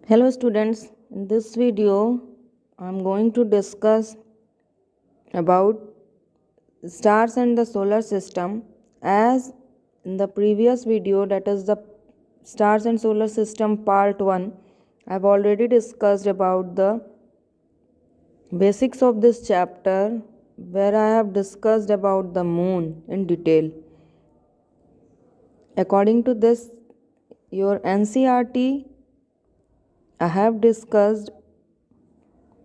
Hello students, in this video I am going to discuss about stars and the solar system. As in the previous video, that is the stars and solar system part 1, I have already discussed about the basics of this chapter, where I have discussed about the moon in detail. According to this your NCERT, I have discussed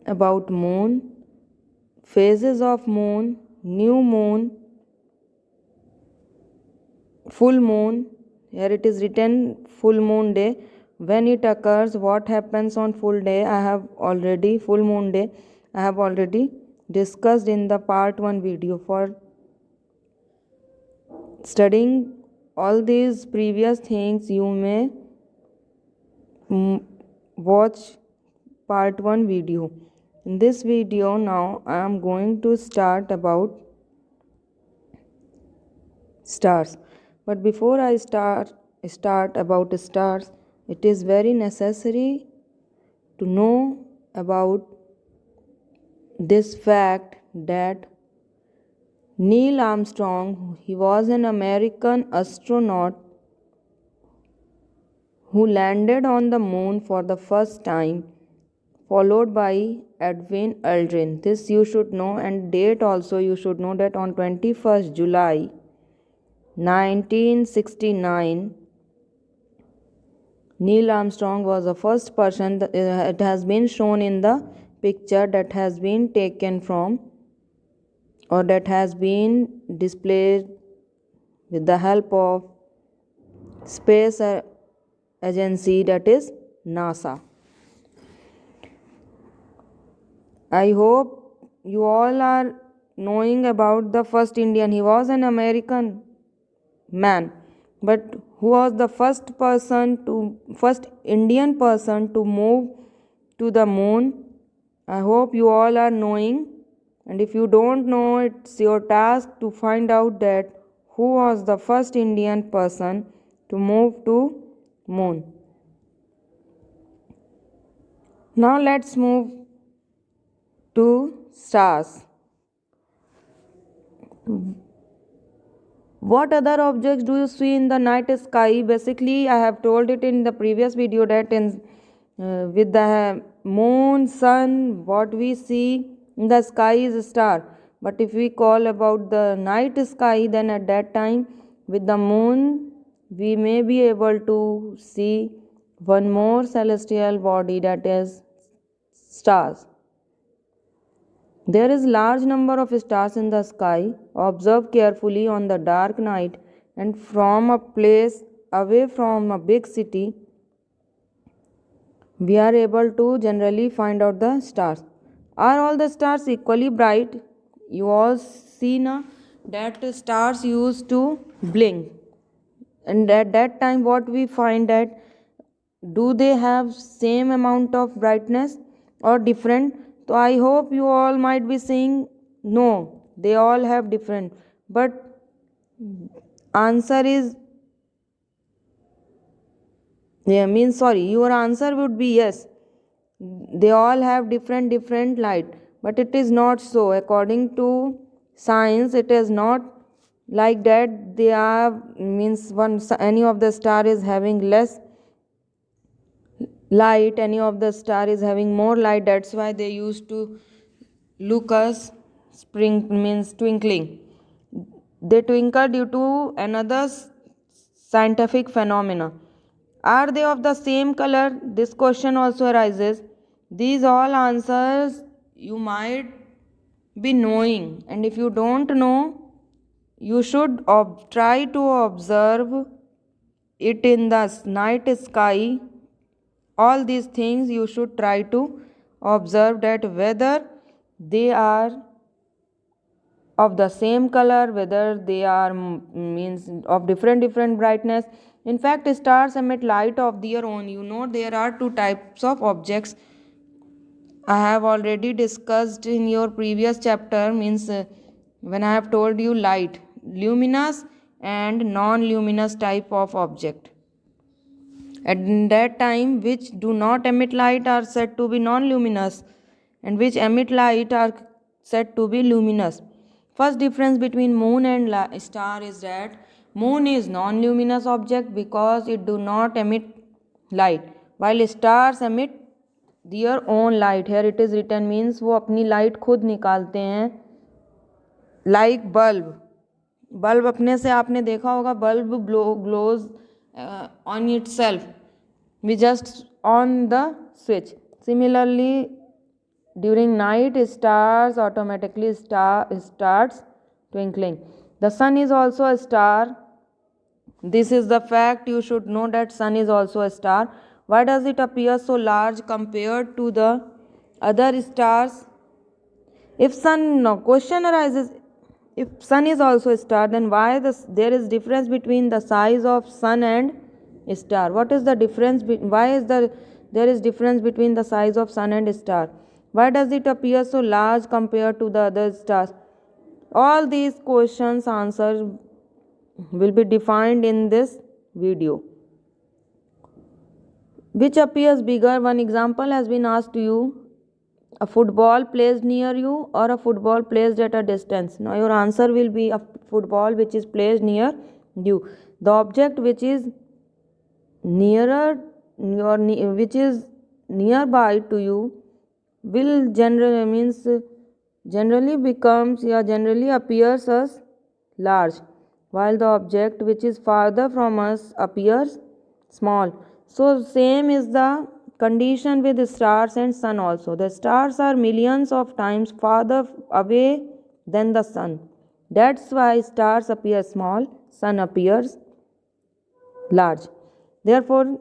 about moon, phases of moon, new moon, full moon. Here it is written full moon day. When it occurs, what happens on full day? Full moon day. I have already discussed in the part 1 video. For studying all these previous things, you may watch part 1 video. In this video now I am going to start about stars. But before I start about stars, it is very necessary to know about this fact that Neil Armstrong, he was an American astronaut who landed on the moon for the first time, followed by Edwin Aldrin. This you should know, and date also you should know, that on 21st July 1969, Neil Armstrong was the first person. It has been shown in the picture that has been taken from, or that has been displayed with the help of space agency, that is NASA. I hope you all are knowing about the first Indian. He was an American man, but who was the first Indian person to move to the moon? I hope you all are knowing, and if you don't know, it's your task to find out that who was the first Indian person to move to moon. Now let's move to stars. What other objects do you see in the night sky? Basically, I have told it in the previous video that with the moon, sun, what we see in the sky is a star. But if we call about the night sky, then at that time with the moon, we may be able to see one more celestial body, that is stars. There is large number of stars in the sky. Observe carefully on the dark night and from a place away from a big city. We are able to generally find out the stars. Are all the stars equally bright? You all see now that stars used to blink. And at that time what we find that, do they have same amount of brightness or different? So I hope you all might be saying no, they all have different. But answer is your answer would be yes, they all have different light. But it is not so. According to science, it is not like that. They are any of the star is having less light, any of the star is having more light. That's why they used to look as twinkling. They twinkle due to another scientific phenomena. Are they of the same color? This question also arises. These all answers you might be knowing, and if you don't know, you should try to observe it in the night sky. All these things you should try to observe, that whether they are of the same color, whether they are of different brightness. In fact, stars emit light of their own. You know, there are two types of objects. I have already discussed in your previous chapter, when I have told you light, luminous and non-luminous type of object. At that time which do not emit light are said to be non-luminous, and which emit light are said to be luminous. First difference between moon and star is that moon is non-luminous object because it do not emit light, while stars emit their own light. Here it is written means वो अपनी light खुद निकालते हैं, like bulb. Bulb अपने से आपने देखा होगा, bulb glows on itself. We just on the switch. Similarly, during night, stars automatically starts twinkling. The sun is also a star. This is the fact. You should know that sun is also a star. Why does it appear so large compared to the other stars? If sun, no, question arises, if sun is also a star, then why there is difference between the size of sun and star? What is the difference? Why is there is difference between the size of sun and star? Why does it appear so large compared to the other stars? All these questions answers will be defined in this video. Which appears bigger? One example has been asked to you. A football placed near you or a football placed at a distance? Now your answer will be a football which is placed near you. The object which is nearer which is nearby to you will generally becomes generally appears as large, while the object which is farther from us appears small. So same is the condition with the stars and sun also. The stars are millions of times farther away than the sun. That's why stars appear small, sun appears large. Therefore,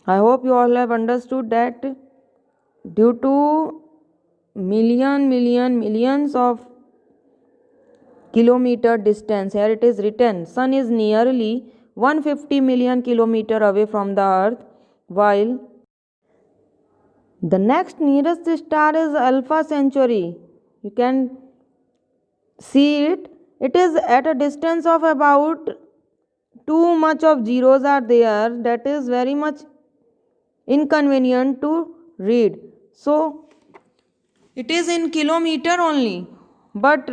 I hope you all have understood that due to millions of kilometer distance, here it is written, sun is nearly 150 million kilometer away from the earth, while the next nearest star is Alpha Centauri. You can see it. It is at a distance of about too much of zeros are there, that is very much inconvenient to read. So it is in kilometer only, but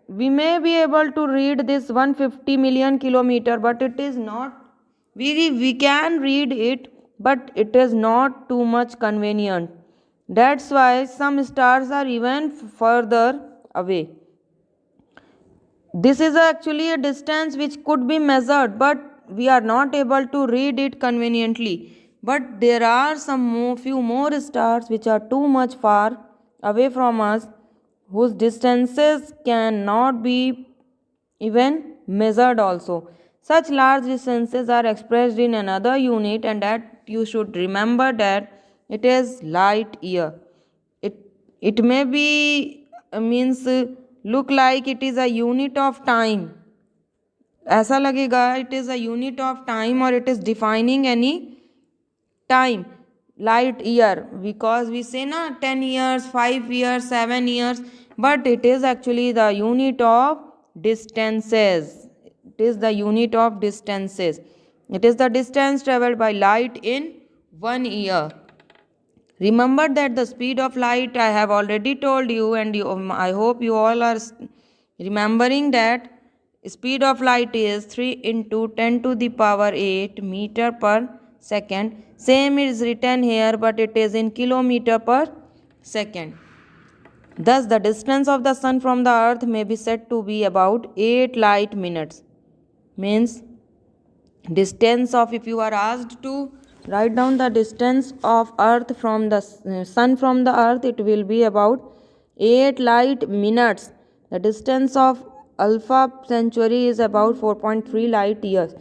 we may be able to read this 150 million kilometer, but it is not, we can read it, but it is not too much convenient. That's why some stars are even further away. This is actually a distance which could be measured, but we are not able to read it conveniently. But there are few more stars which are too much far away from us, whose distances cannot be even measured also. Such large distances are expressed in another unit, and that you should remember that it is light year. It may be means look like it is a unit of time. ऐसा लगेगा it is a unit of time or it is defining any time, light year, because we say na 10 years, 5 years, 7 years, but it is actually the unit of distances. It is the unit of distances. It is the distance traveled by light in 1 year. Remember that the speed of light I have already told you, and I hope you all are remembering that speed of light is 3 into 10 to the power 8 meter per second. Same is written here, but it is in kilometer per second. Thus, the distance of the sun from the earth may be said to be about 8 light minutes. Means distance of, if you are asked to write down the distance of earth from the sun from the earth, it will be about 8 light minutes. The distance of Alpha Centauri is about 4.3 light years.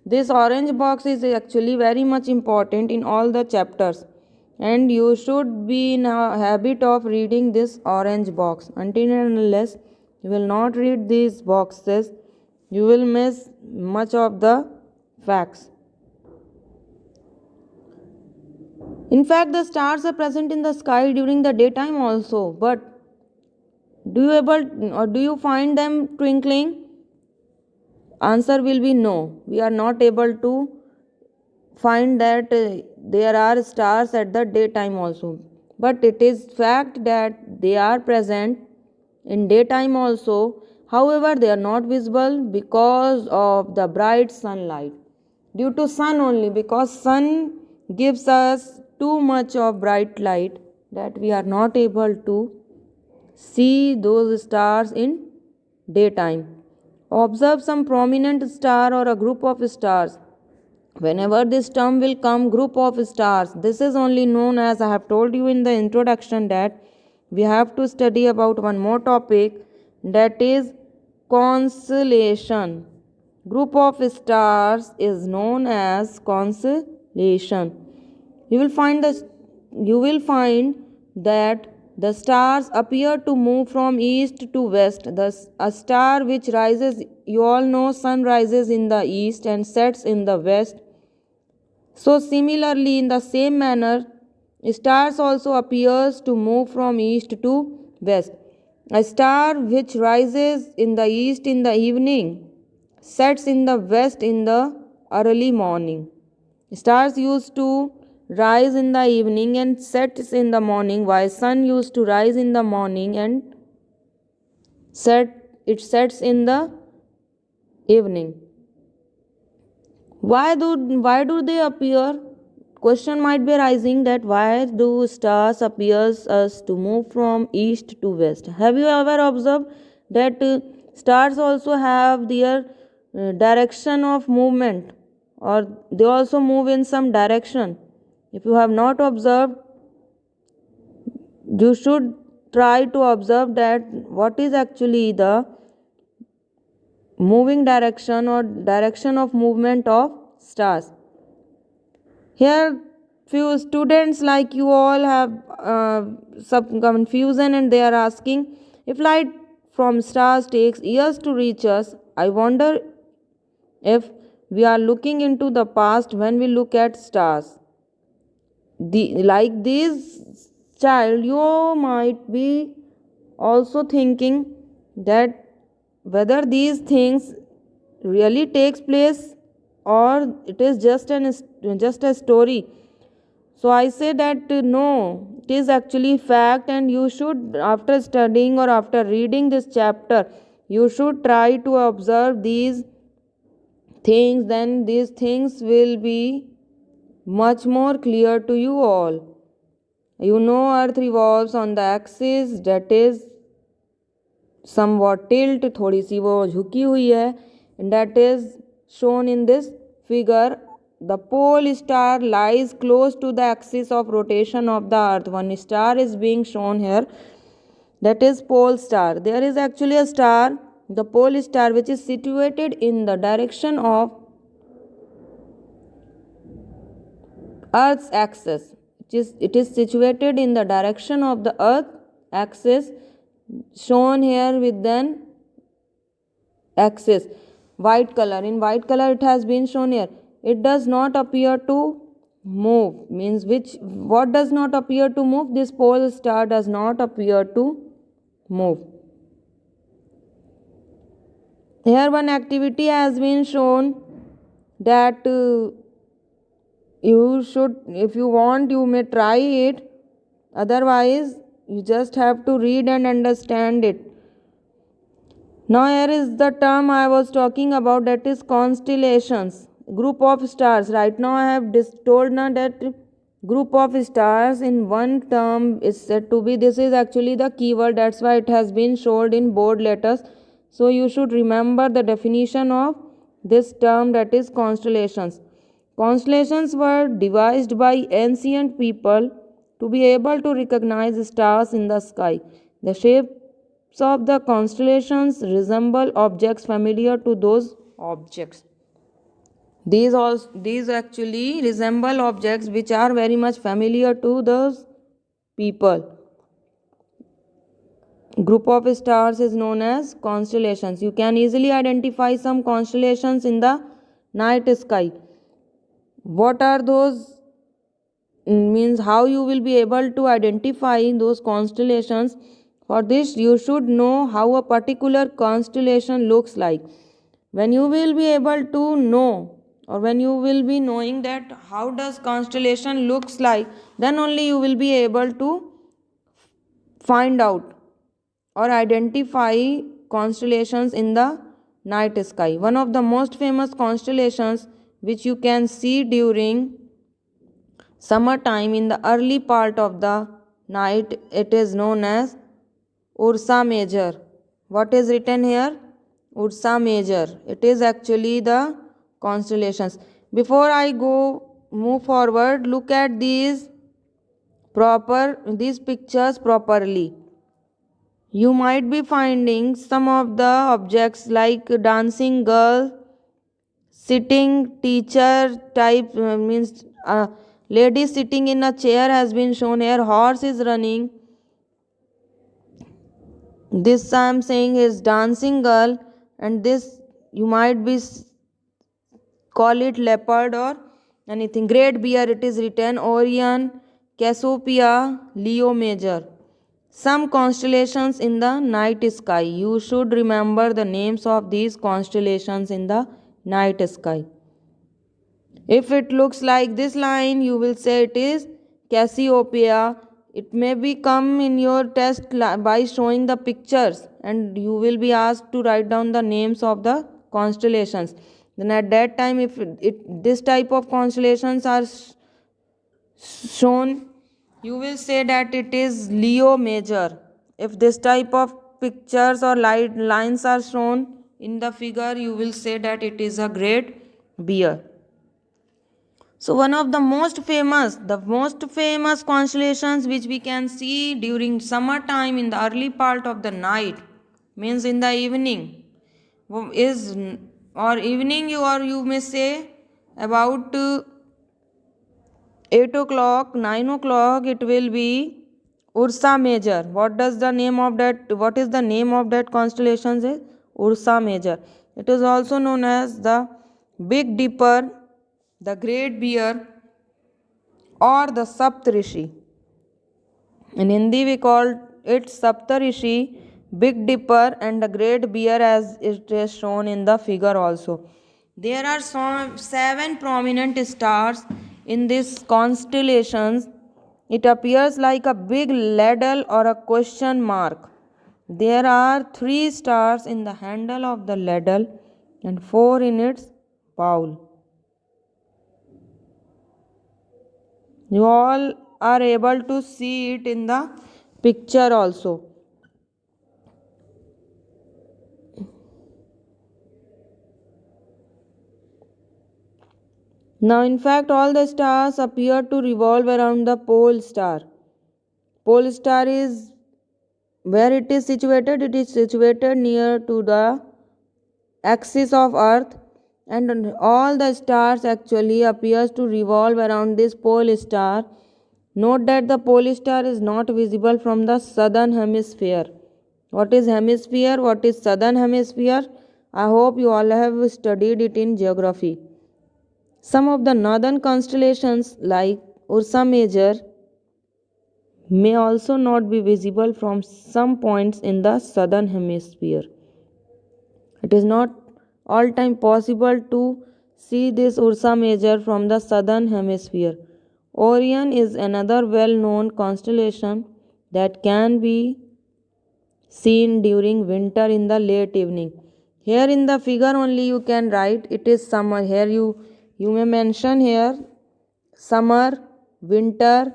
This orange box is actually very much important in all the chapters, and you should be in a habit of reading this orange box. Until and unless you will not read these boxes, you will miss much of the facts. In fact, the stars are present in the sky during the daytime also, but do you find them twinkling? Answer will be no. We are not able to find that there are stars at the daytime also, but it is fact that they are present in daytime also. However, they are not visible because of the bright sunlight, due to sun only, because sun gives us too much of bright light that we are not able to see those stars in daytime. Observe some prominent star or a group of stars. Whenever this term will come, group of stars, this is only known as, I have told you in the introduction that we have to study about one more topic, that is constellation. Group of stars is known as constellation. You will find that the stars appear to move from east to west. A star which rises, you all know, sun rises in the east and sets in the west. So similarly, in the same manner, stars also appears to move from east to west. A star which rises in the east in the evening sets in the west in the early morning. Stars used to rise in the evening and sets in the morning, while sun used to rise in the morning and sets in the evening. Why do they appear? Question might be arising that why do stars appears us to move from east to west? Have you ever observed that stars also have their direction of movement, or they also move in some direction? If you have not observed, you should try to observe that what is actually the moving direction or direction of movement of stars. Here few students like you all have some confusion, and they are asking, if light from stars takes years to reach us, I wonder if we are looking into the past when we look at stars. Like this child, you might be also thinking that whether these things really takes place or it is just a story. So I say that no, it is actually fact, and you should, after studying or after reading this chapter, you should try to observe these things. Then these things will be much more clear to you all. You know, earth revolves on the axis, that is somewhat tilt, थोड़ी सी वो झुकी हुई है, and that is shown in this figure. The pole star lies close to the axis of rotation of the earth. One star is being shown here, that is pole star. There is actually a star, the pole star, which is situated in the direction of earth's axis. It is situated in the direction of the earth axis, shown here with an axis, white color. In white color it has been shown here. It does not appear to move, means what does not appear to move? This pole star does not appear to move. Here one activity has been shown that you should, if you want, you may try it, otherwise you just have to read and understand it. Now here is the term I was talking about, that is constellations, group of stars. Right now I have told now that group of stars in one term is said to be, this is actually the keyword, that's why it has been showed in bold letters. So you should remember the definition of this term, that is constellations. Constellations were devised by ancient people to be able to recognize stars in the sky. The shapes of the constellations resemble objects familiar to those objects. These actually resemble objects which are very much familiar to those people. Group of stars is known as constellations. You can easily identify some constellations in the night sky. What are those? Means how you will be able to identify those constellations. For this you should know how a particular constellation looks like. When you will be able to know or when you will be knowing that how does constellation looks like, then only you will be able to find out or identify constellations in the night sky. One of the most famous constellations which you can see during summertime in the early part of the night, it is known as Ursa Major. What is written here? Ursa Major. It is actually the constellations. Before I go move forward, look at these pictures properly. You might be finding some of the objects like dancing girl, sitting teacher type, means lady sitting in a chair has been shown here. Horse is running. This I am saying is dancing girl, and this you might be call it leopard or anything. Great bear, it is written Orion, Cassiopeia, Leo Major. Some constellations in the night sky. You should remember the names of these constellations in the night sky. If it looks like this line, you will say it is Cassiopeia. It may be come in your test by showing the pictures, and you will be asked to write down the names of the constellations. Then at that time, if this type of constellations are shown, you will say that it is Leo Major. If this type of pictures or lines are shown in the figure, you will say that it is a great bear. So one of the most famous constellations which we can see during summertime in the early part of the night, means in the evening, is or evening you may say about 8 o'clock, 9 o'clock, it will be Ursa Major. What is the name of that constellation is? Ursa Major. It is also known as the Big Dipper, the Great Bear, or the Saptarishi. In Hindi we call it Saptarishi, Big Dipper, and the Great Bear as it is shown in the figure also. There are 7 prominent stars in these constellations. It appears like a big ladle or a question mark. There are 3 stars in the handle of the ladle and 4 in its bowl. You all are able to see it in the picture also. Now, in fact, all the stars appear to revolve around the pole star. Pole star is where it is situated. It is situated near to the axis of Earth, and all the stars actually appears to revolve around this pole star. Note that the pole star is not visible from the southern hemisphere. What is hemisphere? What is southern hemisphere? I hope you all have studied it in geography. Some of the northern constellations like Ursa Major may also not be visible from some points in the southern hemisphere. It is not all time possible to see this Ursa Major from the southern hemisphere. Orion is another well-known constellation that can be seen during winter in the late evening. Here in the figure only you can write it is summer. Here you may mention here summer, winter,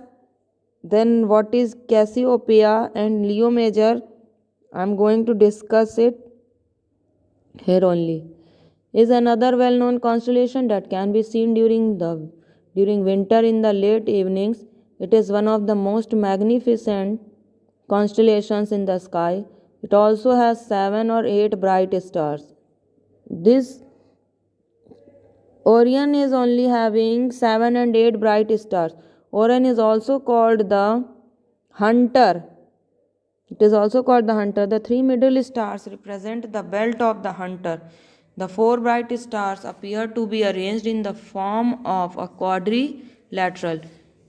then what is Cassiopeia and Leo Major. I am going to discuss it here only. Is another well-known constellation that can be seen during winter in the late evenings. It is one of the most magnificent constellations in the sky. It also has 7 or 8 bright stars. This Orion is only having 7 and 8 bright stars. Orion is also called the hunter. It is also called the hunter. The 3 middle stars represent the belt of the hunter. The 4 bright stars appear to be arranged in the form of a quadrilateral.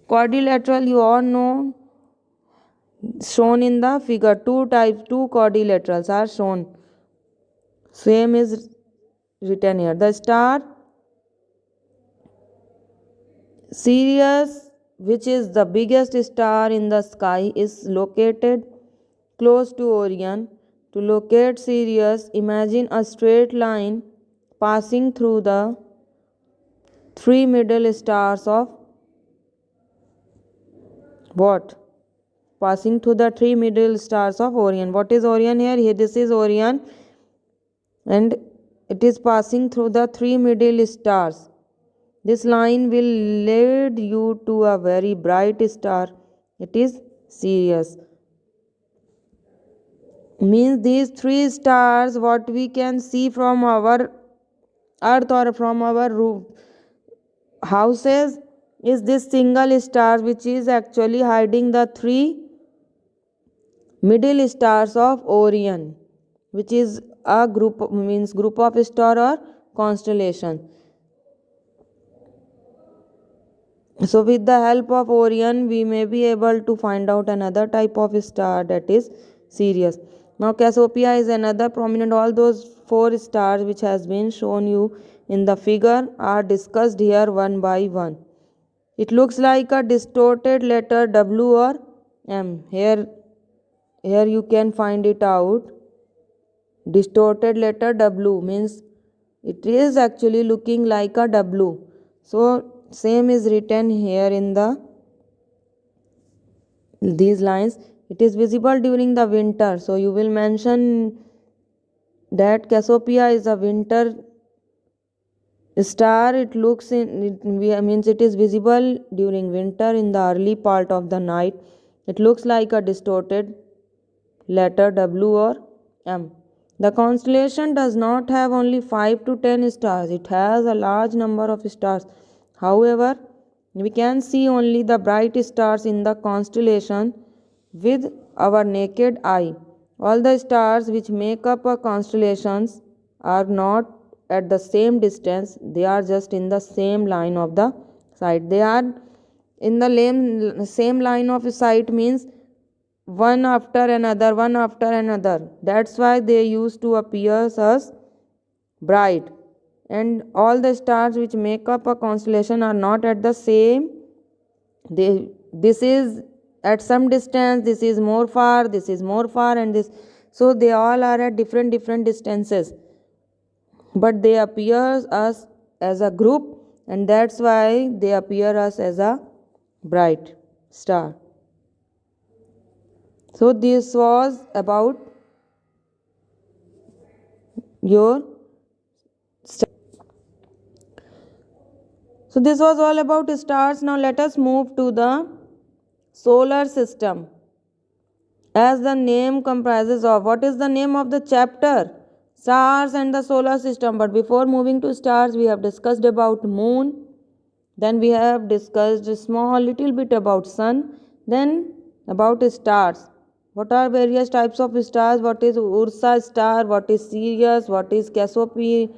Quadrilateral, you all know, shown in the figure. Two quadrilaterals are shown. Same is written here. The star Sirius, which is the biggest star in the sky, is located close to Orion. To locate Sirius, imagine a straight line passing through the three middle stars of what? Passing through the three middle stars of Orion. What is Orion here? Here, this is Orion, and it is passing through the three middle stars. This line will lead you to a very bright star. It is Sirius. Means these three stars, what we can see from our earth or from our roof houses, is this single star which is actually hiding the three middle stars of Orion, which is a group of star or constellation. So with the help of Orion, we may be able to find out another type of star, that is Sirius. Now Cassiopeia is another prominent. All those four stars which has been shown you in the figure are discussed here one by one. It looks like a distorted letter W or M. Here you can find it out. Distorted letter W means it is actually looking like a W. So same is written here in these lines. It is visible during the winter. So you will mention that Cassiopeia is a winter star. It looks means it is visible during winter in the early part of the night. It looks like a distorted letter W or M. The constellation does not have only 5 to 10 stars. It has a large number of stars. However, we can see only the bright stars in the constellation with our naked eye. All the stars which make up a constellation are not at the same distance. They are just in the same line of the sight. They are in the same line of sight means one after another. That's why they used to appear as bright. And all the stars which make up a constellation are not at the same. This is at some distance, this is more far, this is more far, and this. So they all are at different distances. But they appear us as a group, and that's why they appear us as a bright star. So this was about your So this was all about stars. Now let us move to the solar system. As the name comprises of, what is the name of the chapter? Stars and the solar system. But before moving to stars, we have discussed about moon. Then we have discussed a little bit about sun. Then about stars. What are various types of stars? What is Ursa star? What is Sirius? What is Cassiopeia?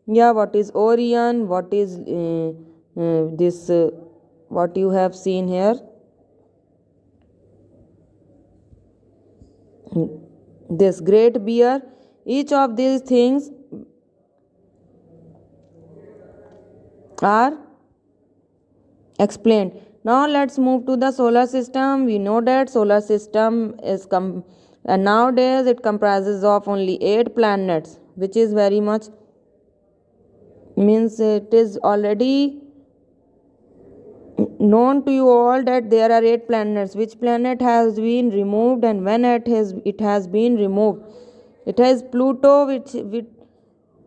What is Orion? What is this? What you have seen here? This Great Bear. Each of these things are explained. Now let's move to the solar system. We know that solar system is and nowadays it comprises of only 8 planets, which is very much means it is already known to you all that there are 8 planets. Which planet has been removed and when it has been removed? It has Pluto,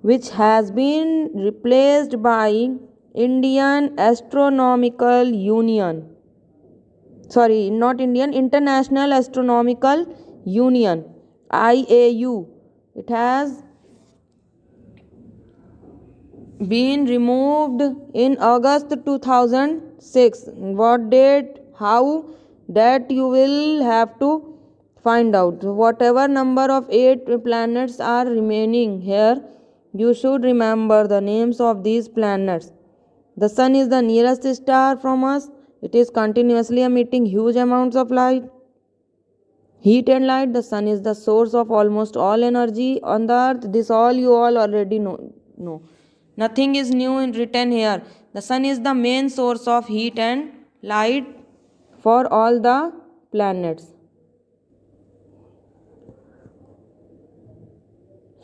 which has been replaced by Indian Astronomical Union. Sorry, not Indian, International Astronomical Union, IAU. It has been removed in August 2006. What date? How? That you will have to find out. Whatever number of 8 planets are remaining here, you should remember the names of these planets. The sun is the nearest star from us. It is continuously emitting huge amounts of light. Heat and light. The sun is the source of almost all energy on the earth. This all you all already know. Nothing is new in written here. The sun is the main source of heat and light for all the planets.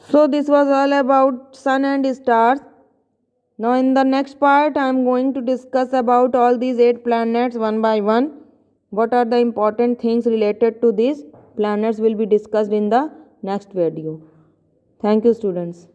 So this was all about sun and stars. Now in the next part I am going to discuss about all these 8 planets one by one. What are the important things related to these planets will be discussed in the next video. Thank you students.